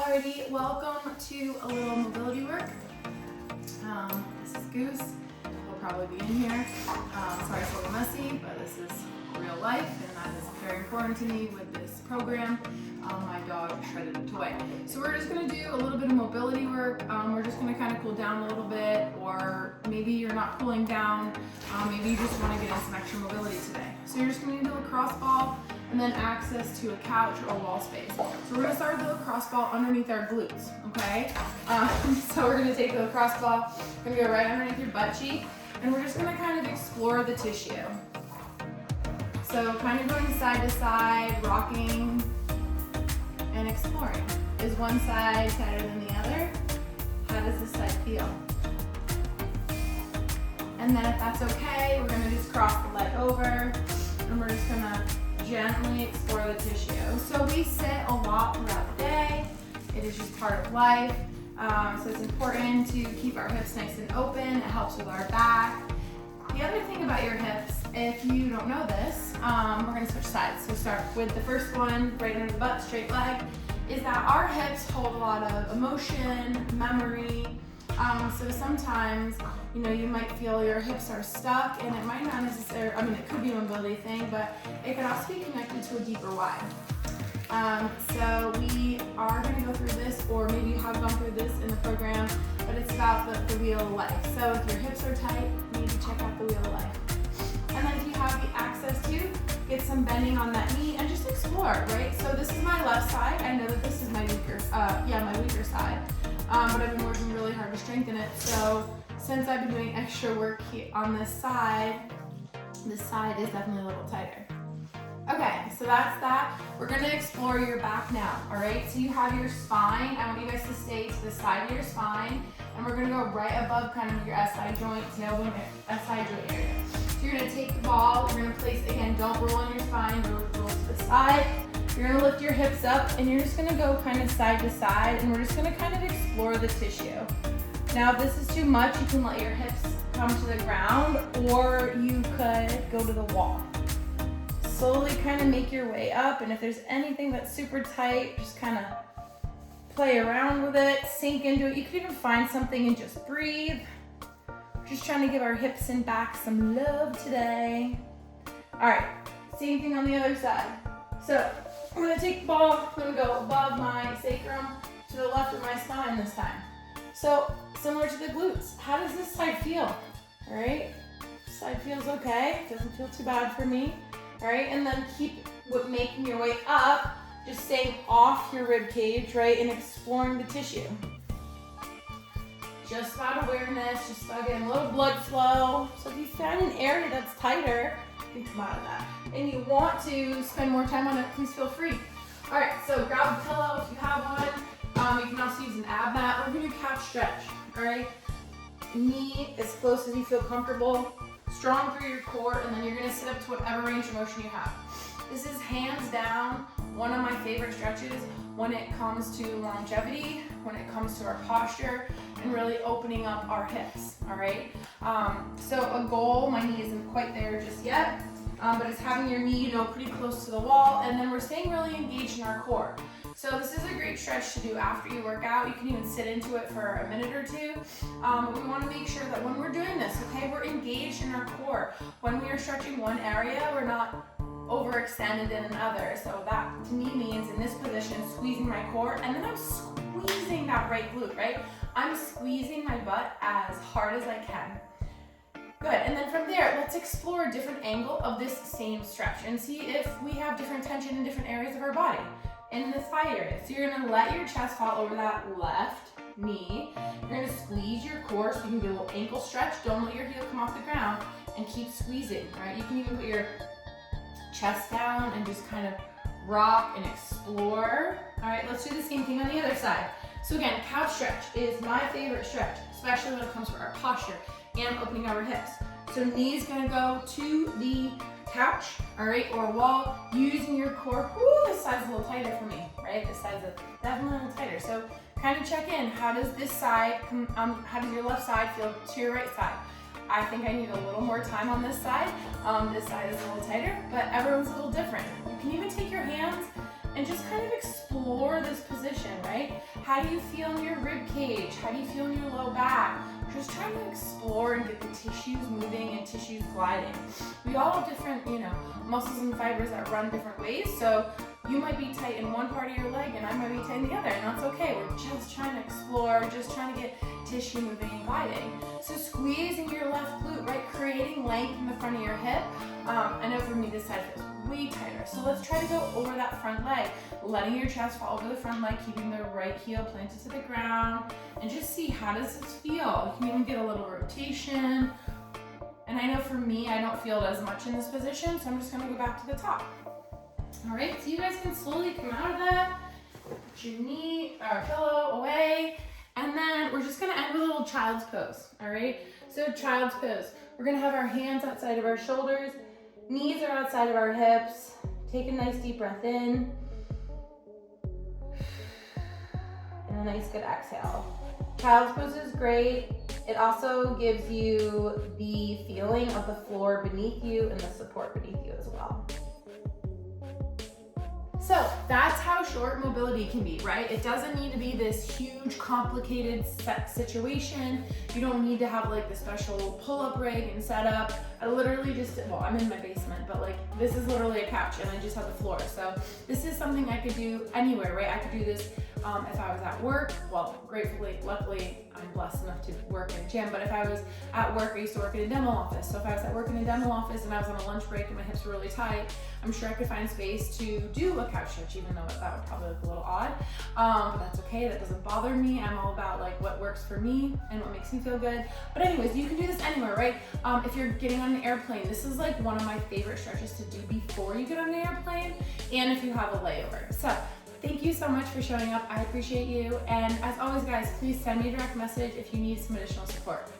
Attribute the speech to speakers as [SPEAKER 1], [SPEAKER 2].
[SPEAKER 1] Alrighty, welcome to a little mobility work. This is Goose. He'll probably be in here. Sorry it's a little messy, but this is real life, and that is very important to me with this program. My dog shredded a toy. So we're just going to do a little bit of mobility work. We're just going to kind of cool down a little bit, or maybe you're not cooling down. Maybe you just want to get in some extra mobility today. So you're just going to need a lacrosse ball and then access to a couch or a wall space. So we're going to start with the lacrosse ball underneath our glutes, okay? So we're going to take the lacrosse ball, we're going to go right underneath your butt cheek, and we're just going to kind of explore the tissue. So kind of going side to side, rocking, and exploring. Is one side tighter than the other? How does this side feel? And then if that's okay, we're going to just cross the leg over, and we're just going to gently explore the tissue. So we sit a lot throughout the day. It is just part of life. So it's important to keep our hips nice and open. It helps with our back. The other thing about your hips, if you don't know this, we're going to switch sides. So start with the first one, right under the butt, straight leg, is that our hips hold a lot of emotion, memory. So sometimes, you might feel your hips are stuck, and it might not necessarily, it could be a mobility thing, but it could also be connected to a deeper why. So we are going to go through this, or maybe you have gone through this in the program, but it's about the wheel of life. So if your hips are tight, you need to check out the wheel of life. And then if you have the access to, get some bending on that knee and just explore, right? So this is my left side. I know that this is my weaker side, but I've been working really hard to strengthen it. So since I've been doing extra work on this side is definitely a little tighter. Okay, so that's that. We're gonna explore your back now, all right? So you have your spine. I want you guys to stay to the side of your spine, and we're gonna go right above kind of your SI joint, tailbone, SI joint area. So you're gonna take the ball, you're gonna place, again, don't roll on your spine, roll to the side. You're gonna lift your hips up, and you're just gonna go kind of side to side, and we're just gonna kind of explore the tissue. Now, if this is too much, you can let your hips come to the ground, or you could go to the wall. Slowly kind of make your way up, and if there's anything that's super tight, just kind of play around with it, sink into it. You could even find something and just breathe. We're just trying to give our hips and back some love today. All right, same thing on the other side. So I'm gonna take the ball, I'm gonna go above my sacrum to the left of my spine this time. So similar to the glutes, how does this side feel? All right, this side feels okay, doesn't feel too bad for me. All right, and then keep making your way up, just staying off your rib cage, right, and exploring the tissue. Just about awareness, just about getting a little blood flow. So if you find an area that's tighter, you can come out of that. And you want to spend more time on it, please feel free. All right, so grab a pillow if you have one. You can also use an ab mat. We're gonna do couch stretch, all right? Knee as close as you feel comfortable. Strong through your core, and then you're gonna sit up to whatever range of motion you have. This is hands down one of my favorite stretches when it comes to longevity, when it comes to our posture, and really opening up our hips, all right? So a goal, my knee isn't quite there just yet, but it's having your knee, pretty close to the wall, and then we're staying really engaged in our core. So this is a great stretch to do after you work out. You can even sit into it for a minute or two. We want to make sure that when we're doing this, okay, we're engaged in our core. When we are stretching one area, we're not overextended in another. So that to me means in this position, squeezing my core, and then I'm squeezing that right glute, right? I'm squeezing my butt as hard as I can. Good, and then from there, let's explore a different angle of this same stretch and see if we have different tension in different areas of our body. In the thigh area. So you're gonna let your chest fall over that left knee. You're gonna squeeze your core so you can do a little ankle stretch. Don't let your heel come off the ground, and keep squeezing, right? You can even put your chest down and just kind of rock and explore. All right, let's do the same thing on the other side. So again, couch stretch is my favorite stretch, especially when it comes to our posture and opening our hips. So knee's gonna go to the couch, all right, or wall, using your core. Ooh, this side's a little tighter for me, right? This side's definitely a little tighter. So kind of check in. How does this side, how does your left side feel to your right side? I think I need a little more time on this side. This side is a little tighter, but everyone's a little different. You can even take your hands and just kind of explore this position, right? How do you feel in your rib cage? How do you feel in your low back? We're just trying to explore and get the tissues moving and tissues gliding. We all have different, muscles and fibers that run different ways. So you might be tight in one part of your leg and I might be tight in the other, and that's okay. We're just trying to explore, just trying to get tissue moving and gliding. So squeezing your left glute, right? Creating length in the front of your hip. I know for me this side feels way tighter. So let's try to go over that front leg, letting your chest fall over the front leg, keeping the right heel planted to the ground, and just see how does this feel. You can even get a little rotation. And I know for me, I don't feel it as much in this position, so I'm just gonna go back to the top. All right, so you guys can slowly come out of that, put your knee or pillow away, and then we're just gonna end with a little child's pose, all right? So child's pose, we're gonna have our hands outside of our shoulders, knees are outside of our hips. Take a nice deep breath in, and a nice good exhale. Child's pose is great. It also gives you the feeling of the floor beneath you and the support beneath you as well. So that's how short mobility can be, right? It doesn't need to be this huge, complicated set situation. You don't need to have like the special pull-up rig and setup. I literally just, well, I'm in my basement, but like this is literally a couch and I just have the floor. So this is something I could do anywhere, right? I could do this if I was at work. Well, gratefully, luckily, I'm blessed enough to work in a gym, but if I was at work, I used to work in a dental office. So if I was at work in a dental office and I was on a lunch break and my hips were really tight, I'm sure I could find space to do a couch stretch, even though that would probably look a little odd. But that's okay, that doesn't bother me. I'm all about like what works for me and what makes me feel good. But anyways, you can do this anywhere, right? If you're getting on an airplane, this is like one of my favorite stretches to do before you get on an airplane and if you have a layover. So thank you so much for showing up. I appreciate you. And as always, guys, please send me a direct message if you need some additional support.